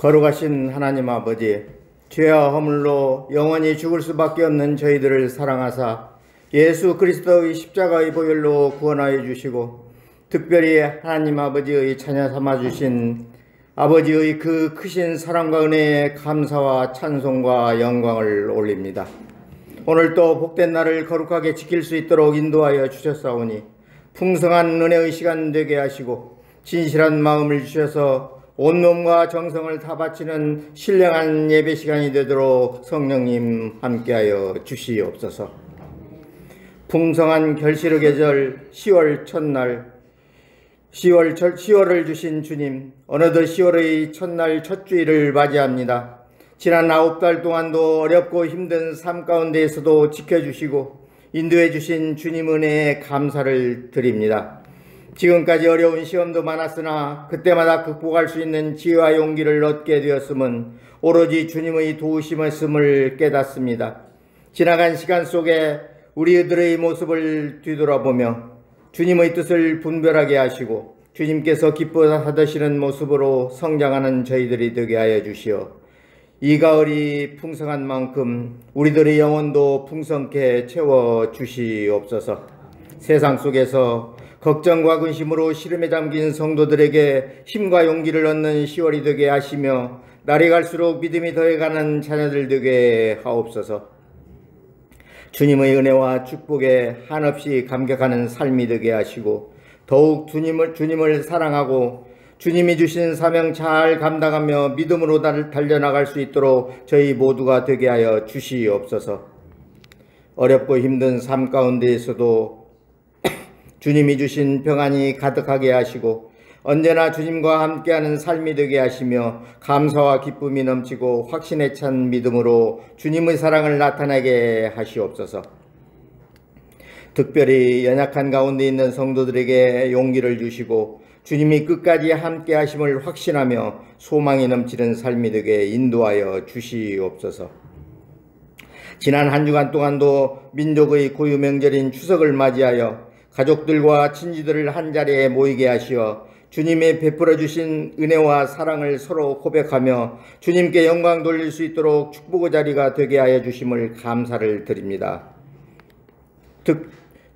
거룩하신 하나님 아버지, 죄와 허물로 영원히 죽을 수밖에 없는 저희들을 사랑하사 예수 그리스도의 십자가의 보혈로 구원하여 주시고, 특별히 하나님 아버지의 자녀 삼아 주신 아버지의 그 크신 사랑과 은혜에 감사와 찬송과 영광을 올립니다. 오늘도 복된 날을 거룩하게 지킬 수 있도록 인도하여 주셨사오니 풍성한 은혜의 시간 되게 하시고 진실한 마음을 주셔서 온몸과 정성을 다 바치는 신령한 예배 시간이 되도록 성령님 함께하여 주시옵소서. 풍성한 결실의 계절 10월 첫날, 10월을 주신 주님, 어느덧 10월의 첫날 첫 주일을 맞이합니다. 지난 9달 동안도 어렵고 힘든 삶 가운데에서도 지켜주시고 인도해 주신 주님 은혜에 감사를 드립니다. 지금까지 어려운 시험도 많았으나 그때마다 극복할 수 있는 지혜와 용기를 얻게 되었음은 오로지 주님의 도우심이었음을 깨닫습니다. 지나간 시간 속에 우리들의 모습을 뒤돌아보며 주님의 뜻을 분별하게 하시고 주님께서 기뻐하시는 모습으로 성장하는 저희들이 되게 하여 주시어 이 가을이 풍성한 만큼 우리들의 영혼도 풍성케 채워 주시옵소서. 세상 속에서 걱정과 근심으로 시름에 잠긴 성도들에게 힘과 용기를 얻는 10월이 되게 하시며 날이 갈수록 믿음이 더해가는 자녀들 되게 하옵소서. 주님의 은혜와 축복에 한없이 감격하는 삶이 되게 하시고 더욱 주님을 사랑하고 주님이 주신 사명 잘 감당하며 믿음으로 달려나갈 수 있도록 저희 모두가 되게 하여 주시옵소서. 어렵고 힘든 삶 가운데에서도 주님이 주신 평안이 가득하게 하시고 언제나 주님과 함께하는 삶이 되게 하시며 감사와 기쁨이 넘치고 확신에 찬 믿음으로 주님의 사랑을 나타내게 하시옵소서. 특별히 연약한 가운데 있는 성도들에게 용기를 주시고 주님이 끝까지 함께 하심을 확신하며 소망이 넘치는 삶이 되게 인도하여 주시옵소서. 지난 한 주간 동안도 민족의 고유 명절인 추석을 맞이하여 가족들과 친지들을 한자리에 모이게 하시어 주님이 베풀어 주신 은혜와 사랑을 서로 고백하며 주님께 영광 돌릴 수 있도록 축복의 자리가 되게 하여 주심을 감사를 드립니다.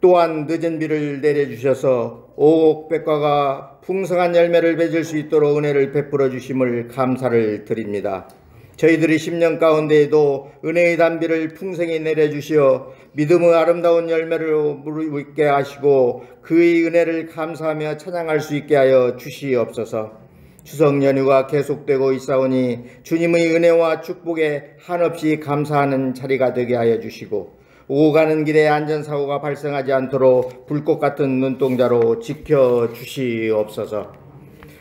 또한 늦은 비를 내려주셔서 오곡백과가 풍성한 열매를 맺을 수 있도록 은혜를 베풀어 주심을 감사를 드립니다. 저희들이 10년 가운데에도 은혜의 단비를 풍성히 내려주시어 믿음의 아름다운 열매를 무르익게 하시고 그의 은혜를 감사하며 찬양할 수 있게 하여 주시옵소서. 추석 연휴가 계속되고 있사오니 주님의 은혜와 축복에 한없이 감사하는 자리가 되게 하여 주시고 오고 가는 길에 안전사고가 발생하지 않도록 불꽃 같은 눈동자로 지켜주시옵소서.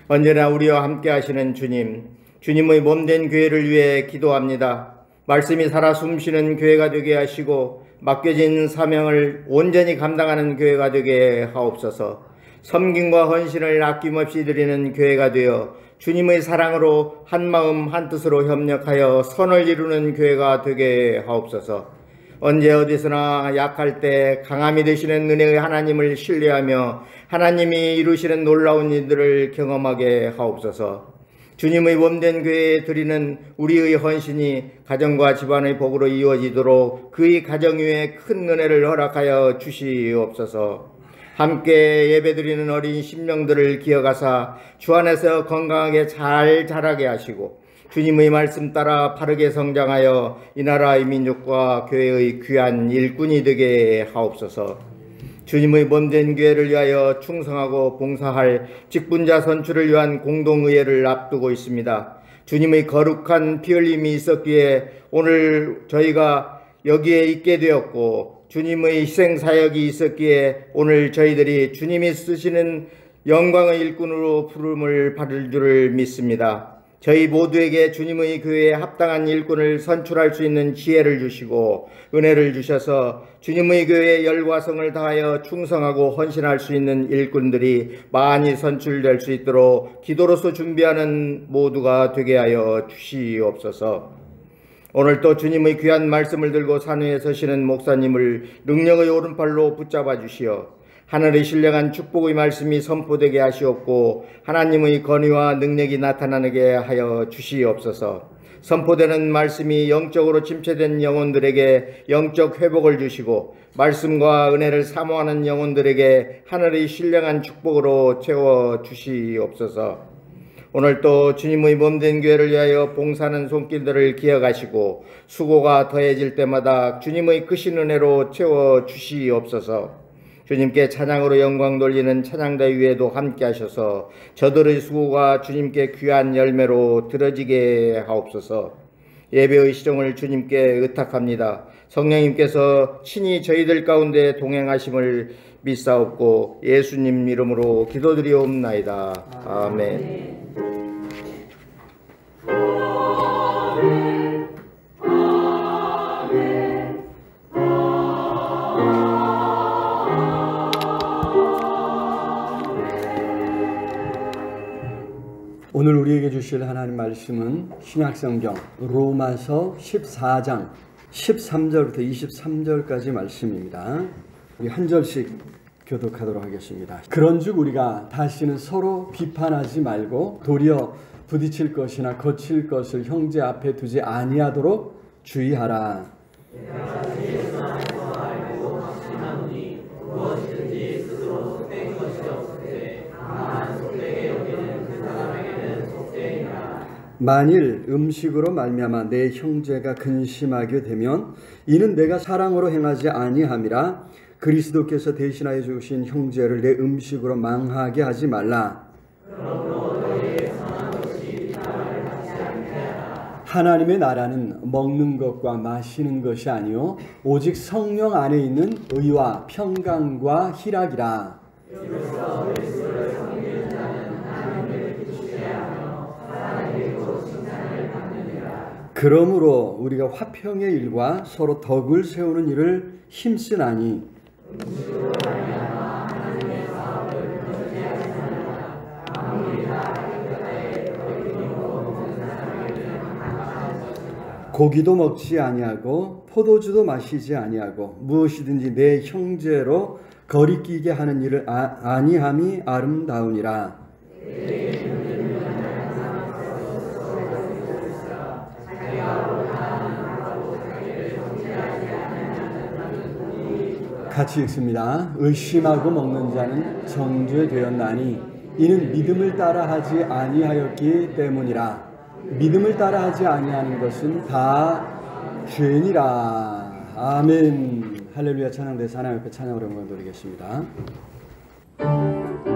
언제나 우리와 함께 하시는 주님의 몸된 교회를 위해 기도합니다. 말씀이 살아 숨쉬는 교회가 되게 하시고 맡겨진 사명을 온전히 감당하는 교회가 되게 하옵소서. 섬김과 헌신을 아낌없이 드리는 교회가 되어 주님의 사랑으로 한마음 한뜻으로 협력하여 선을 이루는 교회가 되게 하옵소서. 언제 어디서나 약할 때 강함이 되시는 은혜의 하나님을 신뢰하며 하나님이 이루시는 놀라운 일들을 경험하게 하옵소서. 주님의 몸된 교회에 드리는 우리의 헌신이 가정과 집안의 복으로 이루어지도록 그의 가정 위에 큰 은혜를 허락하여 주시옵소서. 함께 예배드리는 어린 심령들을 기억하사 주 안에서 건강하게 잘 자라게 하시고 주님의 말씀 따라 바르게 성장하여 이 나라의 민족과 교회의 귀한 일꾼이 되게 하옵소서. 주님의 몸된 교회를 위하여 충성하고 봉사할 직분자 선출을 위한 공동의회를 앞두고 있습니다. 주님의 거룩한 피 흘림이 있었기에 오늘 저희가 여기에 있게 되었고 주님의 희생사역이 있었기에 오늘 저희들이 주님이 쓰시는 영광의 일꾼으로 부름을 받을 줄을 믿습니다. 저희 모두에게 주님의 교회에 합당한 일꾼을 선출할 수 있는 지혜를 주시고 은혜를 주셔서 주님의 교회에 열과 성을 다하여 충성하고 헌신할 수 있는 일꾼들이 많이 선출될 수 있도록 기도로서 준비하는 모두가 되게 하여 주시옵소서. 오늘 또 주님의 귀한 말씀을 들고 산 위에 서시는 목사님을 능력의 오른팔로 붙잡아 주시어 하늘의 신령한 축복의 말씀이 선포되게 하시옵고 하나님의 권위와 능력이 나타나게 하여 주시옵소서. 선포되는 말씀이 영적으로 침체된 영혼들에게 영적 회복을 주시고 말씀과 은혜를 사모하는 영혼들에게 하늘의 신령한 축복으로 채워 주시옵소서. 오늘 또 주님의 몸된 교회를 위하여 봉사하는 손길들을 기억하시고 수고가 더해질 때마다 주님의 크신 은혜로 채워 주시옵소서. 주님께 찬양으로 영광 돌리는 찬양대 위에도 함께 하셔서 저들의 수고가 주님께 귀한 열매로 들어지게 하옵소서. 예배의 시종을 주님께 의탁합니다. 성령님께서 친히 저희들 가운데 동행하심을 믿사옵고 예수님 이름으로 기도드리옵나이다. 아멘. 오늘 우리에게 주실 하나님 말씀은 신약성경 로마서 14장 13절부터 23절까지 말씀입니다. 우리 한 절씩 교독하도록 하겠습니다. 그런즉 우리가 다시는 서로 비판하지 말고 도리어 부딪힐 것이나 거칠 것을 형제 앞에 두지 아니하도록 주의하라. 만일 음식으로 말미암아 내 형제가 근심하게 되면 이는 내가 사랑으로 행하지 아니함이라. 그리스도께서 대신하여 주신 형제를 내 음식으로 망하게 하지 말라. 하나님의 나라는 먹는 것과 마시는 것이 아니요 오직 성령 안에 있는 의와 평강과 희락이라. 그러므로 우리가 화평의 일과 서로 덕을 세우는 일을 힘쓰나니 고기도 먹지 아니하고 포도주도 마시지 아니하고 무엇이든지 내 형제로 거리끼게 하는 일을 아니함이 아름다우니라. 같이 읽습니다. 의심하고 먹는 자는 정죄되었나니 이는 믿음을 따라하지 아니하였기 때문이라. 믿음을 따라하지 아니하는 것은 다 죄니라. 아멘. 할렐루야. 찬양대사 하나님 앞에 찬양으로 영광 돌리겠습니다. 할렐루야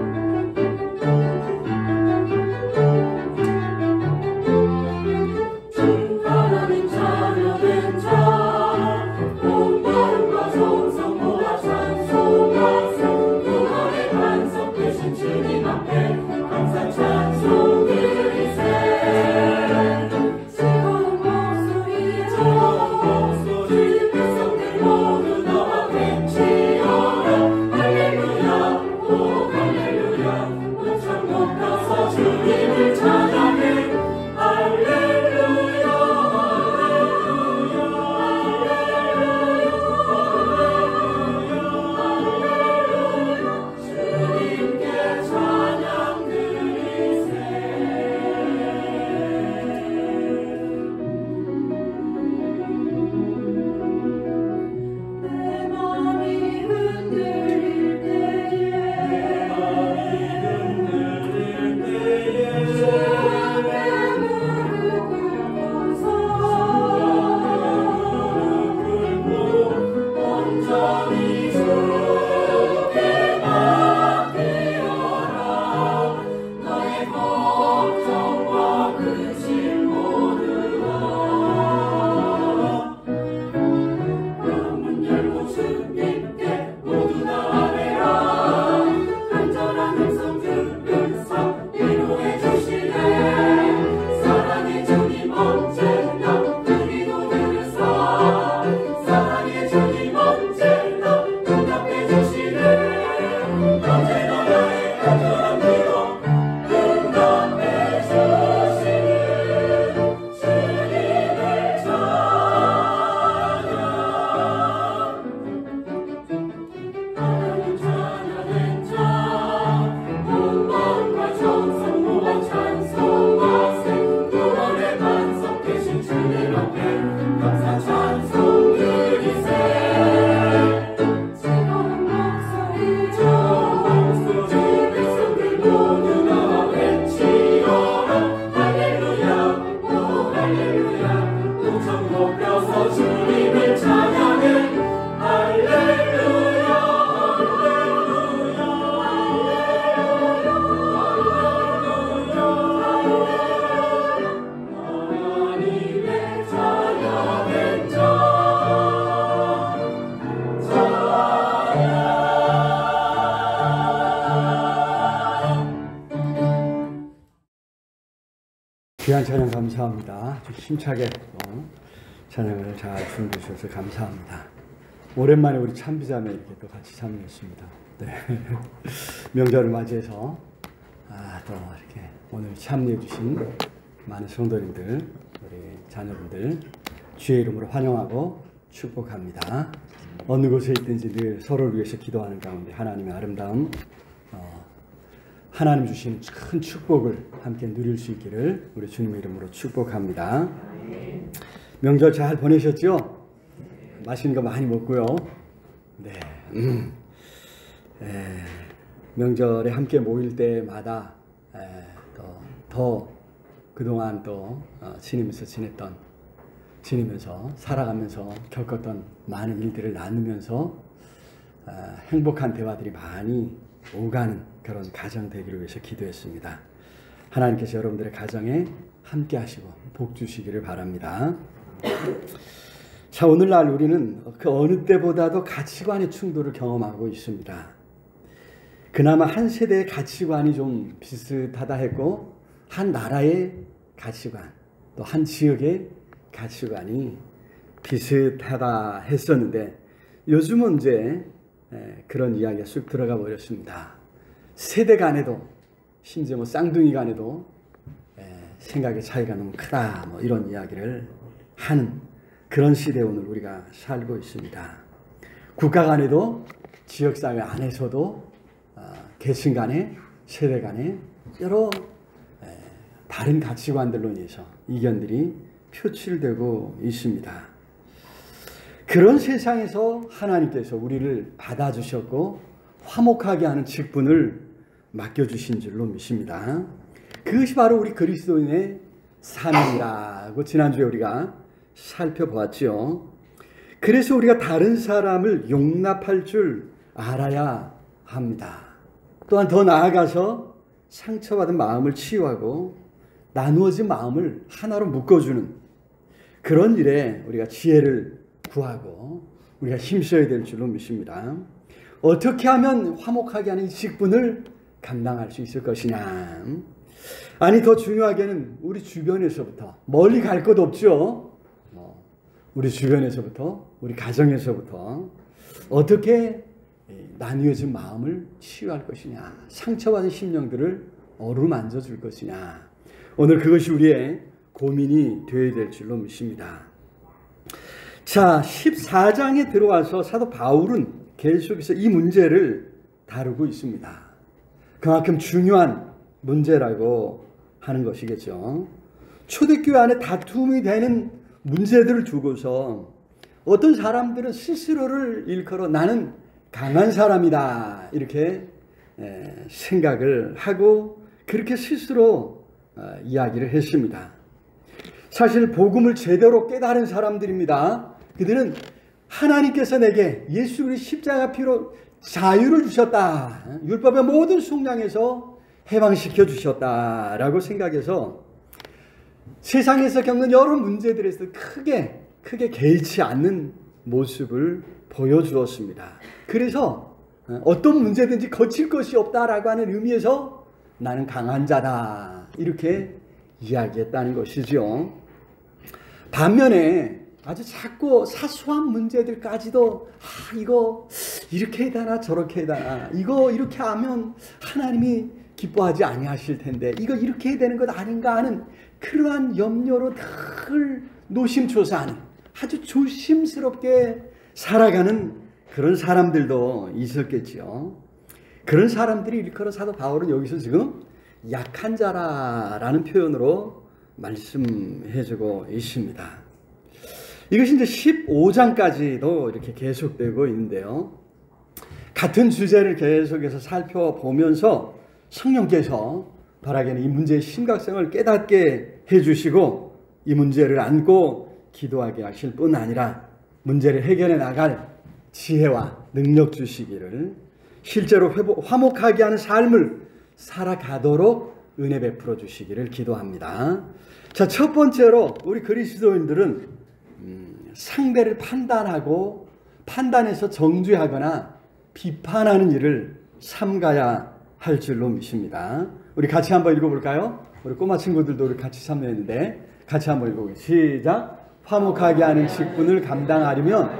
귀한 찬양 감사합니다. 아주 힘차게 찬양을 잘 준비해 주셔서 감사합니다. 오랜만에 우리 참비자매 이렇게 또 같이 참여했습니다. 네. 명절을 맞이해서 또 이렇게 오늘 참여해 주신 많은 성도님들, 우리 자녀분들 주의 이름으로 환영하고 축복합니다. 어느 곳에 있든지 늘 서로를 위해서 기도하는 가운데 하나님의 아름다움, 하나님 주시는 큰 축복을 함께 누릴 수 있기를 우리 주님의 이름으로 축복합니다. 명절 잘 보내셨죠? 맛있는 거 많이 먹고요. 네. 명절에 함께 모일 때마다 더 그동안 또 지내면서 살아가면서 겪었던 많은 일들을 나누면서 행복한 대화들이 많이 오가는 그런 가정 되기를 위해서 기도했습니다. 하나님께서 여러분들의 가정에 함께 하시고 복 주시기를 바랍니다. 자, 오늘날 우리는 그 어느 때보다도 가치관의 충돌을 경험하고 있습니다. 그나마 한 세대의 가치관이 좀 비슷하다 했고, 한 나라의 가치관, 또 한 지역의 가치관이 비슷하다 했었는데, 요즘은 이제 그런 이야기가 쑥 들어가 버렸습니다. 세대 간에도, 심지어 쌍둥이 간에도 생각의 차이가 너무 크다, 이런 이야기를 하는 그런 시대에 오늘 우리가 살고 있습니다. 국가 간에도, 지역사회 안에서도, 계층 간에, 세대 간에 여러 다른 가치관들로 인해서 이견들이 표출되고 있습니다. 그런 세상에서 하나님께서 우리를 받아주셨고 화목하게 하는 직분을 맡겨주신 줄로 믿습니다. 그것이 바로 우리 그리스도인의 사명이라고 지난주에 우리가 살펴보았죠. 그래서 우리가 다른 사람을 용납할 줄 알아야 합니다. 또한 더 나아가서 상처받은 마음을 치유하고 나누어진 마음을 하나로 묶어주는 그런 일에 우리가 지혜를 구하고 우리가 힘써야 될 줄로 믿습니다. 어떻게 하면 화목하게 하는 이 직분을 감당할 수 있을 것이냐. 아니, 더 중요하게는 우리 주변에서부터, 멀리 갈 것 없죠. 우리 주변에서부터, 우리 가정에서부터 어떻게 나뉘어진 마음을 치유할 것이냐, 상처받은 심령들을 어루만져 줄 것이냐. 오늘 그것이 우리의 고민이 되어야 될 줄로 믿습니다. 자, 14장에 들어와서 사도 바울은 계속해서 이 문제를 다루고 있습니다. 그만큼 중요한 문제라고 하는 것이겠죠. 초대교회 안에 다툼이 되는 문제들을 두고서 어떤 사람들은 스스로를 일컬어 나는 강한 사람이다 이렇게 생각을 하고 그렇게 스스로 이야기를 했습니다. 사실 복음을 제대로 깨달은 사람들입니다. 그들은 하나님께서 내게 예수 그리스도의 십자가 피로 자유를 주셨다. 율법의 모든 속량에서 해방시켜 주셨다라고 생각해서 세상에서 겪는 여러 문제들에서 크게 개의치 않는 모습을 보여주었습니다. 그래서 어떤 문제든지 거칠 것이 없다라고 하는 의미에서 나는 강한 자다 이렇게 이야기했다는 것이죠. 반면에 아주 작고 사소한 문제들까지도 이거 이렇게 해다나 저렇게 해다나 이거 이렇게 하면 하나님이 기뻐하지 아니하실 텐데 이거 이렇게 해야 되는 것 아닌가 하는 그러한 염려로 늘 노심초사하는 아주 조심스럽게 살아가는 그런 사람들도 있었겠죠. 그런 사람들이 일컬어 사도 바울은 여기서 지금 약한 자라라는 표현으로 말씀해주고 있습니다. 이것이 이제 15장까지도 이렇게 계속되고 있는데요. 같은 주제를 계속해서 살펴보면서 성령께서 바라기는 이 문제의 심각성을 깨닫게 해주시고 이 문제를 안고 기도하게 하실 뿐 아니라 문제를 해결해 나갈 지혜와 능력 주시기를 실제로 화목하게 하는 삶을 살아가도록 은혜 베풀어 주시기를 기도합니다. 자, 첫 번째로 우리 그리스도인들은 상대를 판단하고 판단해서 정죄하거나 비판하는 일을 삼가야 할 줄로 믿습니다. 우리 같이 한번 읽어볼까요? 우리 꼬마 친구들도 우리 같이 참여했는데 같이 한번 읽어보겠습니다. 시작. 화목하게 하는 직분을 감당하려면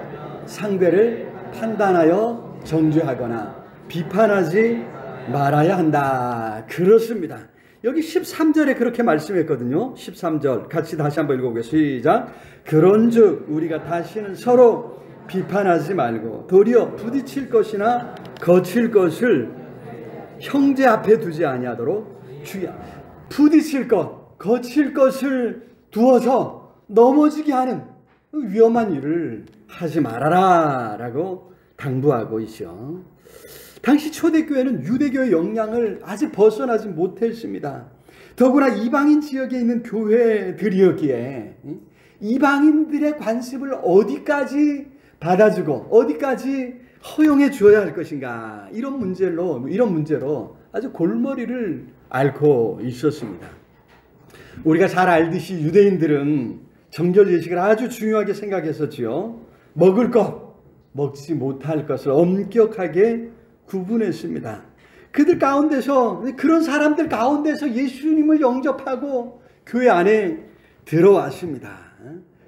상대를 판단하여 정죄하거나 비판하지 말아야 한다. 그렇습니다. 여기 13절에 그렇게 말씀했거든요. 13절 같이 다시 한번 읽어보겠습니다. 시작. 그런즉 우리가 다시는 서로 비판하지 말고 도리어 부딪힐 것이나 거칠 것을 형제 앞에 두지 아니하도록 주의하라. 부딪힐 것, 거칠 것을 두어서 넘어지게 하는 위험한 일을 하지 말아라 라고 당부하고 있죠. 당시 초대교회는 유대교의 영향을 아직 벗어나지 못했습니다. 더구나 이방인 지역에 있는 교회들이었기에 이방인들의 관습을 어디까지 받아주고 어디까지 허용해 주어야 할 것인가, 이런 문제로 아주 골머리를 앓고 있었습니다. 우리가 잘 알듯이 유대인들은 정결 예식을 아주 중요하게 생각했었지요. 먹을 것, 먹지 못할 것을 엄격하게 구분했습니다. 그들 가운데서, 그런 사람들 가운데서 예수님을 영접하고 교회 안에 들어왔습니다.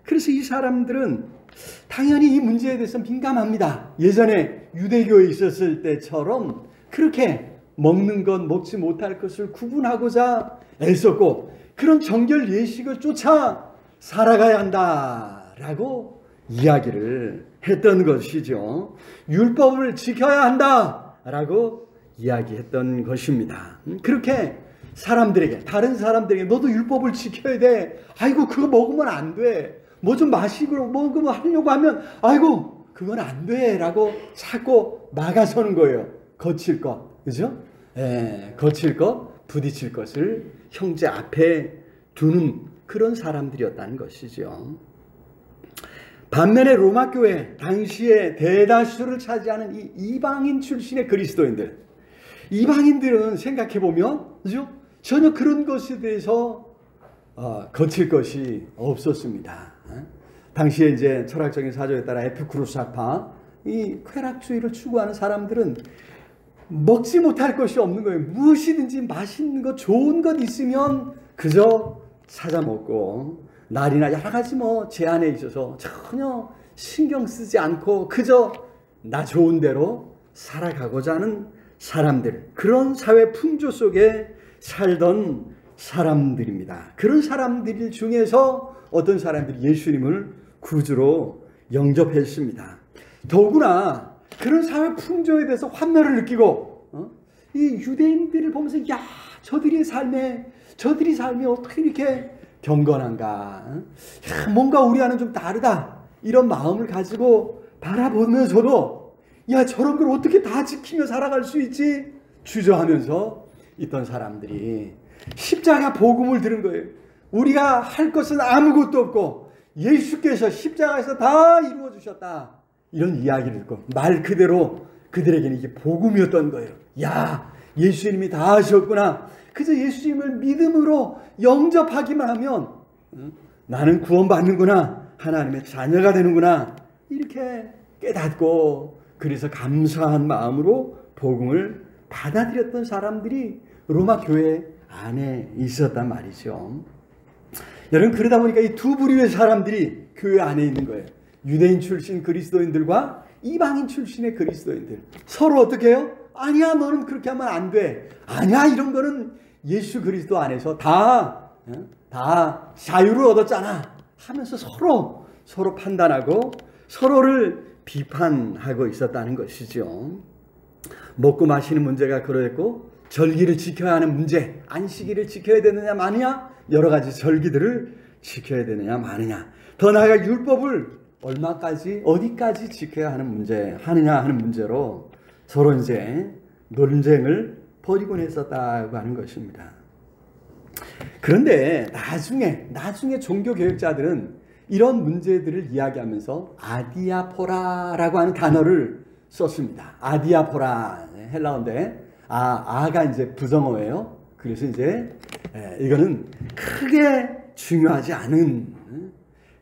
그래서 이 사람들은 당연히 이 문제에 대해서 민감합니다. 예전에 유대교에 있었을 때처럼 그렇게 먹는 것, 먹지 못할 것을 구분하고자 애썼고, 그런 정결 예식을 쫓아 살아가야 한다라고 이야기를 했던 것이죠. 율법을 지켜야 한다라고 이야기했던 것입니다. 그렇게 사람들에게, 다른 사람들에게 너도 율법을 지켜야 돼. 아이고 그거 먹으면 안 돼. 뭐 좀 마시고 먹으면 하려고 하면 아이고 그건 안 돼 라고 자꾸 막아서는 거예요. 거칠 것, 그죠? 거칠 것, 부딪힐 것을 형제 앞에 두는 그런 사람들이었다는 것이죠. 반면에 로마 교회 당시에 대다수를 차지하는 이 이방인 출신의 그리스도인들, 이방인들은 생각해 보면, 그죠? 전혀 그런 것에 대해서 거칠 것이 없었습니다. 당시에 이제 철학적인 사조에 따라 에피쿠로스 학파, 이 쾌락주의를 추구하는 사람들은 먹지 못할 것이 없는 거예요. 무엇이든지 맛있는 것, 좋은 것 있으면 그저 찾아 먹고, 날이나 여러 가지 제한에 있어서 전혀 신경 쓰지 않고 그저 나 좋은 대로 살아가고자 하는 사람들, 그런 사회 풍조 속에 살던 사람들입니다. 그런 사람들 중에서 어떤 사람들이 예수님을 구주로 영접했습니다. 더구나 그런 사회 풍조에 대해서 환멸을 느끼고 이 유대인들을 보면서 야, 저들이 삶이 어떻게 이렇게 경건한가, 야, 뭔가 우리와는 좀 다르다, 이런 마음을 가지고 바라보면서도 야, 저런 걸 어떻게 다 지키며 살아갈 수 있지 주저하면서 있던 사람들이 십자가 복음을 들은 거예요. 우리가 할 것은 아무것도 없고 예수께서 십자가에서 다 이루어 주셨다, 이런 이야기를 듣고 말 그대로 그들에게는 이게 복음이었던 거예요. 야, 예수님이 다 하셨구나. 그저 예수님을 믿음으로 영접하기만 하면 나는 구원받는구나, 하나님의 자녀가 되는구나, 이렇게 깨닫고 그래서 감사한 마음으로 복음을 받아들였던 사람들이 로마 교회 안에 있었단 말이죠. 여러분, 그러다 보니까 이 두 부류의 사람들이 교회 안에 있는 거예요. 유대인 출신 그리스도인들과 이방인 출신의 그리스도인들. 서로 어떻게 해요? 아니야, 너는 그렇게 하면 안 돼. 아니야, 이런 거는 예수 그리스도 안에서 다 자유를 얻었잖아 하면서 서로 판단하고 서로를 비판하고 있었다는 것이죠. 먹고 마시는 문제가 그러했고, 절기를 지켜야 하는 문제, 안식일을 지켜야 되느냐 마느냐, 여러 가지 절기들을 지켜야 되느냐 마느냐, 더 나아가 율법을 얼마까지 어디까지 지켜야 하는 문제로 서로 이제 논쟁을 벌이곤 했었다고 하는 것입니다. 그런데 나중에 종교개혁자들은 이런 문제들을 이야기하면서 아디아포라라고 하는 단어를 썼습니다. 아디아포라, 헬라어인데 아가 이제 부정어예요. 그래서 이제 이거는 크게 중요하지 않은,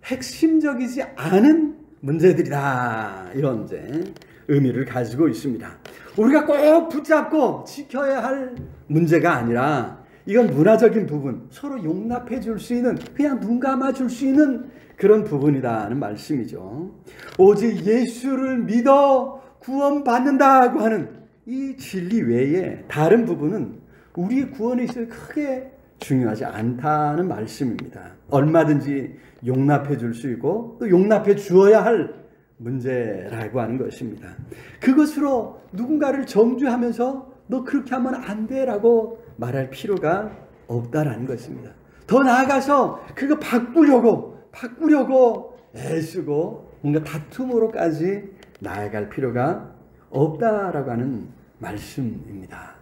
핵심적이지 않은 문제들이다, 이런 이제 의미를 가지고 있습니다. 우리가 꼭 붙잡고 지켜야 할 문제가 아니라 이건 문화적인 부분, 서로 용납해 줄 수 있는, 그냥 눈 감아 줄 수 있는 그런 부분이라는 말씀이죠. 오직 예수를 믿어 구원받는다고 하는 이 진리 외에 다른 부분은 우리의 구원에 있어서 크게 중요하지 않다는 말씀입니다. 얼마든지 용납해 줄 수 있고 또 용납해 주어야 할 문제라고 하는 것입니다. 그것으로 누군가를 정죄하면서 너 그렇게 하면 안 돼라고 말할 필요가 없다라는 것입니다. 더 나아가서 그거 바꾸려고 애쓰고 뭔가 다툼으로까지 나아갈 필요가 없다라고 하는 말씀입니다.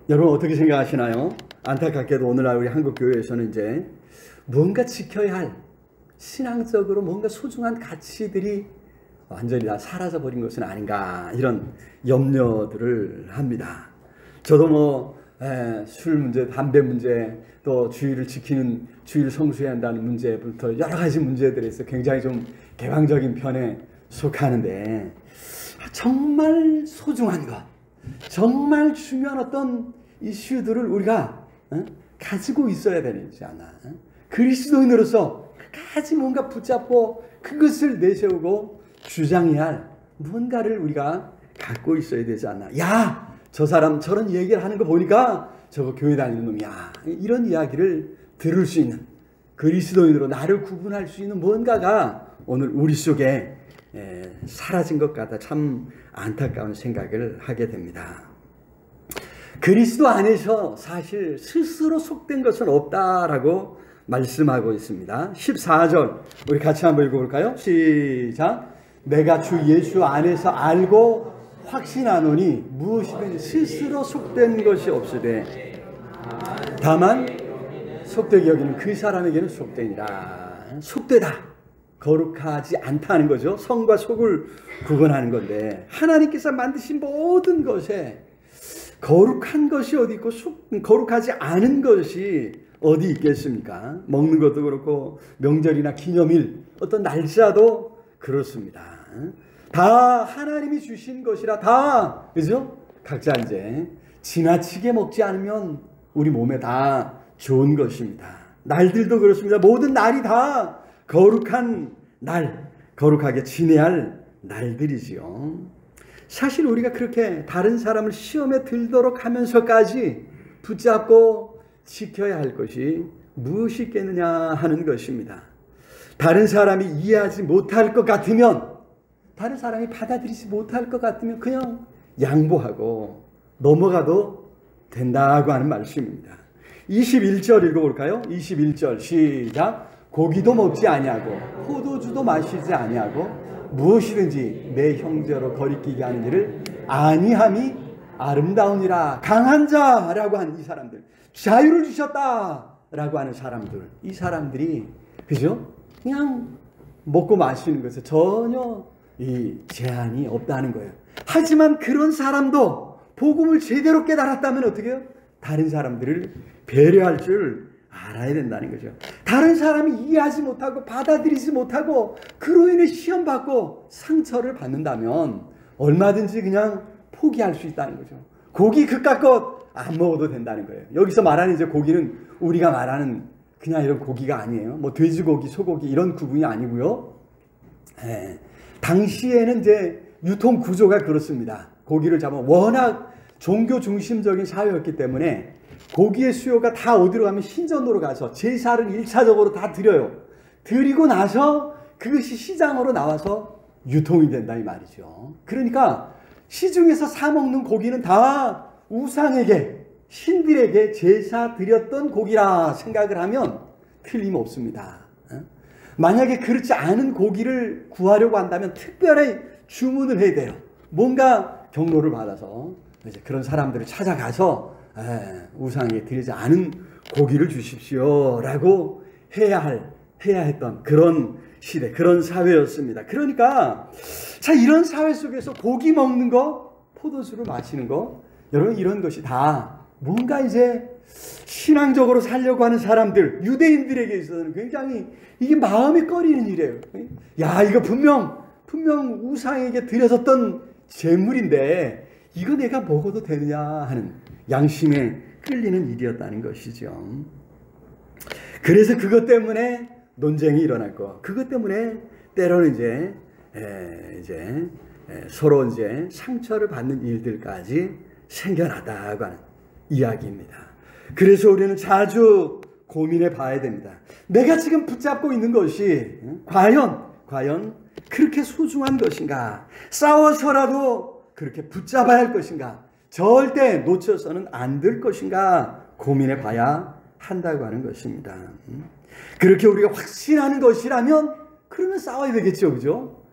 여러분 어떻게 생각하시나요? 안타깝게도 오늘날 우리 한국교회에서는 이제 뭔가 지켜야 할 신앙적으로 뭔가 소중한 가치들이 완전히 다 사라져버린 것은 아닌가 이런 염려들을 합니다. 저도 술 문제, 담배 문제, 또 주의를 지키는, 주의를 성수해야 한다는 문제부터 여러 가지 문제들에서 굉장히 좀 개방적인 편에 속하는데 정말 소중한 것, 정말 중요한 어떤 이슈들을 우리가 가지고 있어야 되지 않나. 그리스도인으로서 끝까지 뭔가 붙잡고 그것을 내세우고 주장해야 할 뭔가를 우리가 갖고 있어야 되지 않나. 야, 저 사람 저런 얘기를 하는 거 보니까 저거 교회 다니는 놈이야. 이런 이야기를 들을 수 있는, 그리스도인으로 나를 구분할 수 있는 뭔가가 오늘 우리 속에 사라진 것 같아 참 안타까운 생각을 하게 됩니다. 그리스도 안에서 사실 스스로 속된 것은 없다라고 말씀하고 있습니다. 14절 우리 같이 한번 읽어볼까요? 시작. 내가 주 예수 안에서 알고 확신하노니 무엇이든 스스로 속된 것이 없으되 다만 속되게 여기는 그 사람에게는 속되니라. 속되다, 거룩하지 않다는 거죠. 성과 속을 구분하는 건데 하나님께서 만드신 모든 것에 거룩한 것이 어디 있고 거룩하지 않은 것이 어디 있겠습니까? 먹는 것도 그렇고 명절이나 기념일, 어떤 날짜도 그렇습니다. 다 하나님이 주신 것이라 다, 그죠? 각자 이제 지나치게 먹지 않으면 우리 몸에 다 좋은 것입니다. 날들도 그렇습니다. 모든 날이 다 거룩한 날, 거룩하게 지내야 할 날들이지요. 사실 우리가 그렇게 다른 사람을 시험에 들도록 하면서까지 붙잡고 지켜야 할 것이 무엇이 있겠느냐 하는 것입니다. 다른 사람이 이해하지 못할 것 같으면, 다른 사람이 받아들이지 못할 것 같으면 그냥 양보하고 넘어가도 된다고 하는 말씀입니다. 21절 읽어볼까요? 21절 시작. 고기도 먹지 아니하고 포도주도 마시지 아니하고 무엇이든지 내 형제로 거리끼게 하는 일을 아니함이 아름다우니라. 강한 자라고 하는 이 사람들, 자유를 주셨다라고 하는 사람들, 이 사람들이 그죠? 그냥 먹고 마시는 것에 전혀 이 제한이 없다는 거예요. 하지만 그런 사람도 복음을 제대로 깨달았다면 어떻게 해요? 다른 사람들을 배려할 줄 알아야 된다는 거죠. 다른 사람이 이해하지 못하고 받아들이지 못하고 그로 인해 시험받고 상처를 받는다면 얼마든지 그냥 포기할 수 있다는 거죠. 고기 그깟 안 먹어도 된다는 거예요. 여기서 말하는 이제 고기는 우리가 말하는 그냥 이런 고기가 아니에요. 뭐 돼지고기, 소고기 이런 구분이 아니고요. 당시에는 이제 유통 구조가 그렇습니다. 고기를 잡으면 워낙 종교 중심적인 사회였기 때문에 고기의 수요가 다 어디로 가면 신전으로 가서 제사를 1차적으로 다 드려요. 드리고 나서 그것이 시장으로 나와서 유통이 된다 이 말이죠. 그러니까 시중에서 사 먹는 고기는 다 우상에게, 신들에게 제사 드렸던 고기라 생각을 하면 틀림없습니다. 만약에 그렇지 않은 고기를 구하려고 한다면 특별히 주문을 해야 돼요. 뭔가 경로를 받아서 이제 그런 사람들을 찾아가서 우상에 드리지 않은 고기를 주십시오 라고 해야 했던 그런 시대, 그런 사회였습니다. 그러니까 자, 이런 사회 속에서 고기 먹는 거, 포도주를 마시는 거, 여러분 이런 것이 다 뭔가 이제 신앙적으로 살려고 하는 사람들, 유대인들에게 있어서는 굉장히 이게 마음이 꺼리는 일이에요. 야, 이거 분명 우상에게 드려졌던 재물인데 이거 내가 먹어도 되느냐 하는 양심의 끌리는 일이었다는 것이죠. 그래서 그것 때문에 논쟁이 일어났고, 그것 때문에 때로는 이제 서로 이제 상처를 받는 일들까지 생겨났다고 하는 이야기입니다. 그래서 우리는 자주 고민해 봐야 됩니다. 내가 지금 붙잡고 있는 것이 과연 그렇게 소중한 것인가? 싸워서라도 그렇게 붙잡아야 할 것인가? 절대 놓쳐서는 안 될 것인가? 고민해 봐야 한다고 하는 것입니다. 그렇게 우리가 확신하는 것이라면 그러면 싸워야 되겠죠, 그죠?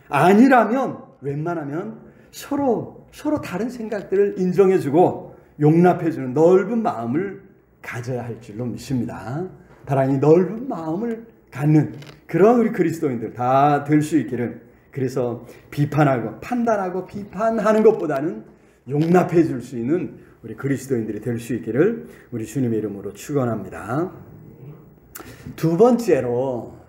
아니라면 웬만하면 서로 다른 생각들을 인정해주고 용납해주는 넓은 마음을 가져야 할 줄로 믿습니다. 다랑이 넓은 마음을 갖는 그런 우리 그리스도인들 다 될 수 있기를. 그래서 비판하고 판단하고 비판하는 것보다는 용납해 줄 수 있는 우리 그리스도인들이 될 수 있기를 우리 주님의 이름으로 축원합니다. 두 번째로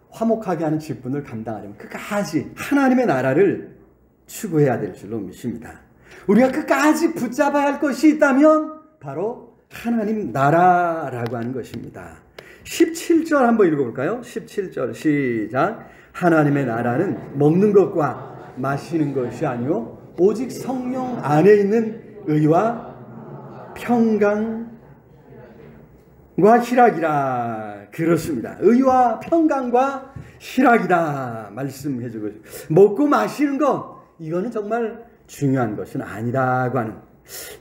화목하게 하는 직분을 감당하려면 끝까지 하나님의 나라를 추구해야 될 줄로 믿습니다. 우리가 끝까지 붙잡아야 할 것이 있다면 바로 하나님 나라라고 하는 것입니다. 17절 한번 읽어볼까요? 17절 시작. 하나님의 나라는 먹는 것과 마시는 것이 아니요 오직 성령 안에 있는 의와 평강과 희락이라. 그렇습니다. 의와 평강과 희락이다 말씀해주고, 먹고 마시는 것 이거는 정말 중요한 것은 아니라고 하는,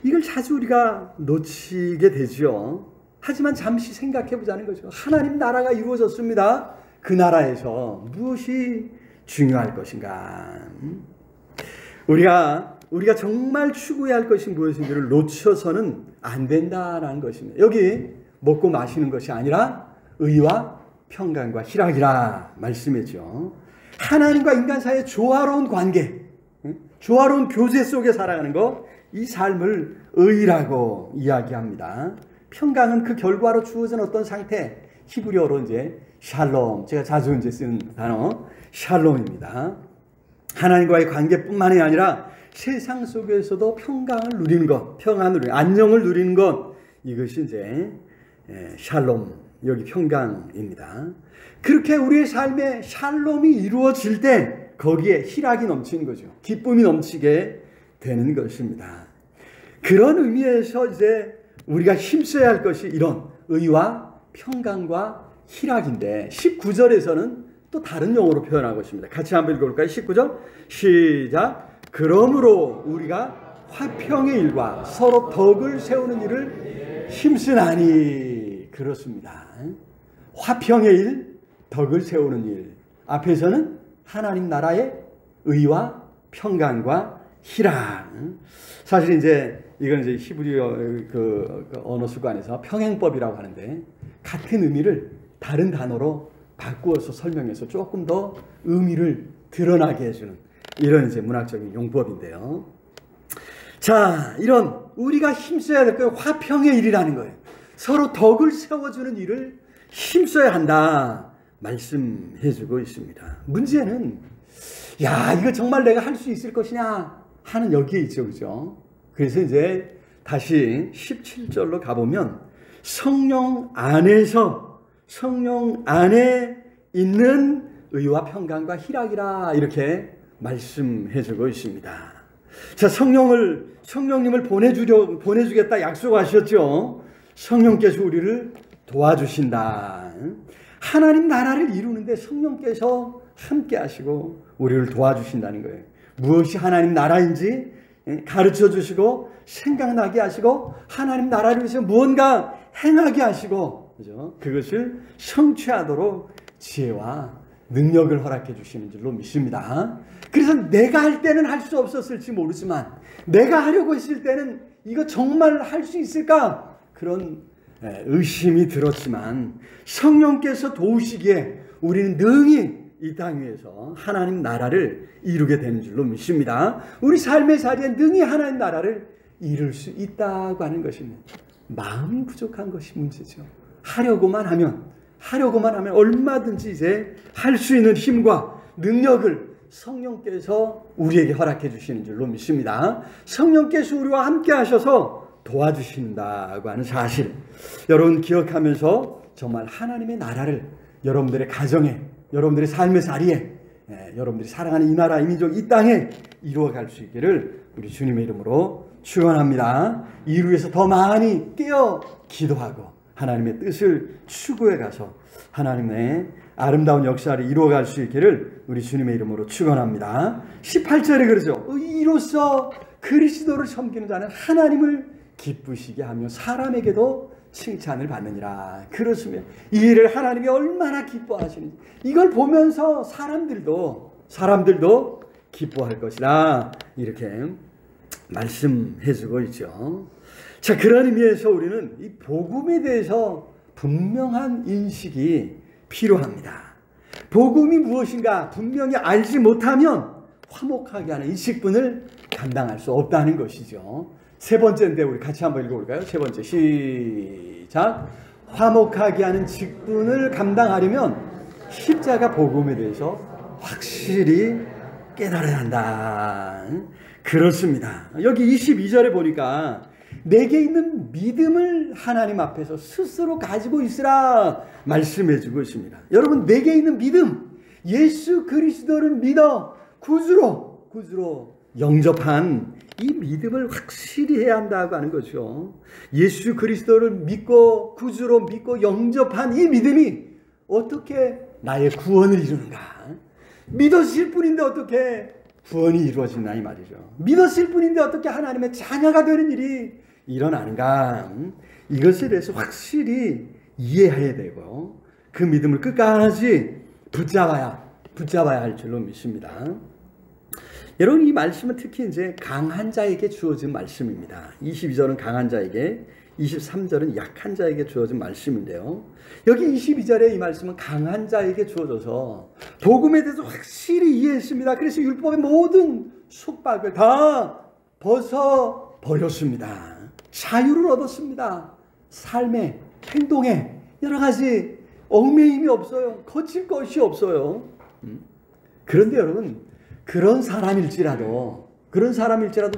이걸 자주 우리가 놓치게 되죠. 하지만 잠시 생각해 보자는 거죠. 하나님 나라가 이루어졌습니다. 그 나라에서 무엇이 중요할 것인가? 우리가 정말 추구해야 할 것이 무엇인지를 놓쳐서는 안 된다라는 것입니다. 여기 먹고 마시는 것이 아니라 의와 평강과 희락이라 말씀했죠. 하나님과 인간 사이의 조화로운 관계, 조화로운 교제 속에 살아가는 것, 이 삶을 의라고 이야기합니다. 평강은 그 결과로 주어진 어떤 상태, 히브리어로 이제 샬롬, 제가 자주 이제 쓰는 단어 샬롬입니다. 하나님과의 관계뿐만이 아니라 세상 속에서도 평강을 누리는 것, 평안을 누리는, 안녕을 누리는 것, 이것이 이제 샬롬, 여기 평강입니다. 그렇게 우리의 삶에 샬롬이 이루어질 때 거기에 희락이 넘치는 거죠. 기쁨이 넘치게 되는 것입니다. 그런 의미에서 이제 우리가 힘써야 할 것이 이런 의와 평강과 희락인데, 19절에서는 또 다른 용어로 표현하고 있습니다. 같이 한번 읽어볼까요? 19절 시작. 그러므로 우리가 화평의 일과 서로 덕을 세우는 일을 힘쓰나니. 그렇습니다. 화평의 일, 덕을 세우는 일. 앞에서는 하나님 나라의 의와 평강과 희락. 사실 이제 이건 이제 히브리어 그 언어 수관에서 평행법이라고 하는데, 같은 의미를 다른 단어로 바꾸어서 설명해서 조금 더 의미를 드러나게 해주는 이런 이제 문학적인 용법인데요. 자, 이런 우리가 힘써야 될 거예요. 화평의 일이라는 거예요. 서로 덕을 세워주는 일을 힘써야 한다 말씀해주고 있습니다. 문제는 이거 정말 내가 할 수 있을 것이냐 하는 여기에 있죠, 그죠? 그래서 이제 다시 17절로 가보면 성령 안에 있는 의와 평강과 희락이라 이렇게 말씀해주고 있습니다. 자, 성령님을 보내주겠다 약속하셨죠. 성령께서 우리를 도와주신다. 하나님 나라를 이루는데 성령께서 함께 하시고 우리를 도와주신다는 거예요. 무엇이 하나님 나라인지 가르쳐 주시고 생각나게 하시고 하나님 나라를 위해서 무언가 행하게 하시고, 그죠? 그것을 성취하도록 지혜와 능력을 허락해 주시는 줄로 믿습니다. 그래서 내가 할 때는 할 수 없었을지 모르지만 내가 하려고 했을 때는 이거 정말 할 수 있을까? 그런 의심이 들었지만 성령께서 도우시기에 우리는 능히 이 땅 위에서 하나님 나라를 이루게 되는 줄로 믿습니다. 우리 삶의 자리에 능히 하나님 나라를 이룰 수 있다고 하는 것입니다. 마음이 부족한 것이 문제죠. 하려고만 하면 얼마든지 이제 할 수 있는 힘과 능력을 성령께서 우리에게 허락해 주시는 줄로 믿습니다. 성령께서 우리와 함께 하셔서 도와주신다고 하는 사실, 여러분 기억하면서 정말 하나님의 나라를 여러분들의 가정에, 여러분들의 삶의 자리에, 여러분들이 사랑하는 이 나라, 이 민족, 이 땅에 이루어갈 수 있기를 우리 주님의 이름으로 축원합니다. 이를 위해서 더 많이 깨어 기도하고 하나님의 뜻을 추구해 가서 하나님의 아름다운 역사를 이루어갈 수 있기를 우리 주님의 이름으로 축원합니다. 18절에 그러죠. 이로써 그리스도를 섬기는 자는 하나님을 기쁘시게 하며 사람에게도 칭찬을 받느니라. 그렇으면 이 일을 하나님이 얼마나 기뻐하시는지 이걸 보면서 사람들도 기뻐할 것이라 이렇게 말씀해주고 있죠. 자, 그런 의미에서 우리는 이 복음에 대해서 분명한 인식이 필요합니다. 복음이 무엇인가 분명히 알지 못하면 화목하게 하는 이 직분을 감당할 수 없다는 것이죠. 세 번째인데 우리 같이 한번 읽어볼까요? 세 번째 시작. 화목하게 하는 직분을 감당하려면 십자가 복음에 대해서 확실히 깨달아야 한다. 그렇습니다. 여기 22절에 보니까 내게 있는 믿음을 하나님 앞에서 스스로 가지고 있으라 말씀해 주고 있습니다. 여러분, 내게 있는 믿음, 예수 그리스도를 믿어 구주로 영접한 이 믿음을 확실히 해야 한다고 하는 거죠. 예수 그리스도를 믿고 구주로 믿고 영접한 이 믿음이 어떻게 나의 구원을 이루는가? 믿었을 뿐인데 어떻게 구원이 이루어지나 이 말이죠. 믿었을 뿐인데 어떻게 하나님의 자녀가 되는 일이 일어나는가? 이것에 대해서 확실히 이해해야 되고 그 믿음을 끝까지 붙잡아야 할 줄로 믿습니다. 여러분, 이 말씀은 특히 이제 강한 자에게 주어진 말씀입니다. 22절은 강한 자에게, 23절은 약한 자에게 주어진 말씀인데요. 여기 22절에 이 말씀은 강한 자에게 주어져서 복음에 대해서 확실히 이해했습니다. 그래서 율법의 모든 속박을 다 벗어버렸습니다. 자유를 얻었습니다. 삶에, 행동에 여러 가지 얽매임이 없어요. 거칠 것이 없어요. 그런데 여러분, 그런 사람일지라도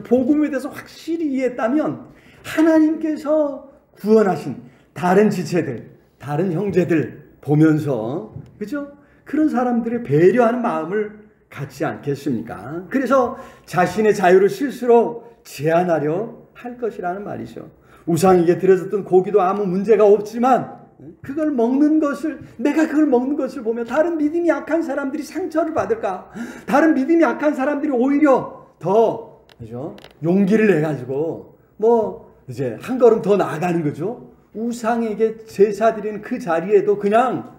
복음에 대해서 확실히 이해했다면 하나님께서 구원하신 다른 지체들, 다른 형제들 보면서, 그죠? 그런 사람들을 배려하는 마음을 갖지 않겠습니까? 그래서 자신의 자유를 스스로 제한하려 할 것이라는 말이죠. 우상에게 드려졌던 고기도 아무 문제가 없지만 내가 그걸 먹는 것을 보면 다른 믿음이 약한 사람들이 상처를 받을까? 다른 믿음이 약한 사람들이 오히려 더, 그죠? 용기를 내가지고 이제 한 걸음 더 나아가는 거죠. 우상에게 제사 드리는 그 자리에도 그냥